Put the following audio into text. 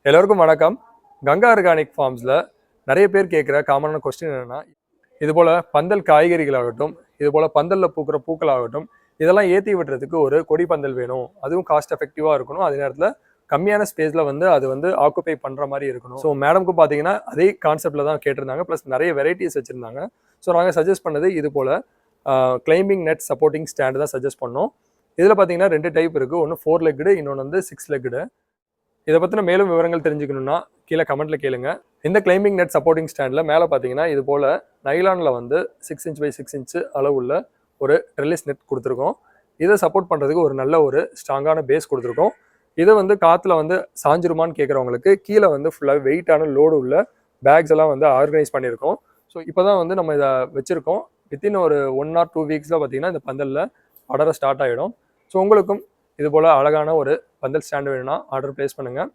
எல்லோருக்கும் வணக்கம். கங்கா ஆர்கானிக் ஃபார்ம்ஸில் நிறைய பேர் கேட்குற காமனான கொஸ்டின் என்னென்னா, இதுபோல் பந்தல் காய்கறிகளாகட்டும், இதுபோல் பந்தலில் பூக்கிற பூக்களாகட்டும், இதெல்லாம் ஏற்றி விடுறதுக்கு ஒரு கொடி பந்தல் வேணும். அதுவும் காஸ்ட் எஃபெக்டிவாக இருக்கணும். அதே நேரத்தில் கம்மியான ஸ்பேஸில் அது ஆக்குப்பை பண்ணுற மாதிரி இருக்கணும். ஸோ மேடம்க்கு பார்த்தீங்கன்னா அதே கான்செப்டில் தான் கேட்டிருந்தாங்க. ப்ளஸ் நிறைய வெரைட்டிஸ் வச்சுருந்தாங்க. ஸோ நாங்கள் சஜஸ்ட் பண்ணது இது போல் கிளைம்பிங் நெட் சப்போர்ட்டிங் ஸ்டாண்டு தான் சஜஸ்ட் பண்ணோம். இதில் பார்த்தீங்கன்னா 2 டைப் இருக்குது. ஒன்று 4 லெக்குடு, இன்னொன்று வந்து 6 லெக்குடு. இதை பற்றின மேலும் விவரங்கள் தெரிஞ்சுக்கணும்னா கீழே கமெண்ட்டில் கேளுங்க. இந்த கிளைம்பிங் நெட் சப்போர்ட்டிங் ஸ்டாண்டில் மேலே பார்த்தீங்கன்னா இது போல் நைலானில் வந்து 6 இன்ச் பை 6 இன்ச்சு அளவுள்ள ஒரு ட்ரெல்லிஸ் நெட் கொடுத்துருக்கோம். இதை சப்போர்ட் பண்ணுறதுக்கு ஒரு நல்ல ஒரு ஸ்ட்ராங்கான பேஸ் கொடுத்துருக்கோம். இதை வந்து காற்றுல வந்து சாஞ்சிருமான்னு கேட்குறவங்களுக்கு கீழே வந்து ஃபுல்லாக வெயிட்டான லோடு உள்ள பேக்ஸ் எல்லாம் வந்து ஆர்கனைஸ் பண்ணியிருக்கோம். ஸோ இப்போ தான் வந்து நம்ம இதை வச்சுருக்கோம். வித்தின் ஒரு 1 or 2 வீக்ஸில் பார்த்தீங்கன்னா இந்த பந்தலில் படர ஸ்டார்ட் ஆகிடும். ஸோ உங்களுக்கும் இது போல் அழகான ஒரு பந்தல் ஸ்டாண்டு வேணும்னா ஆர்டர் ப்ளேஸ் பண்ணுங்கள்.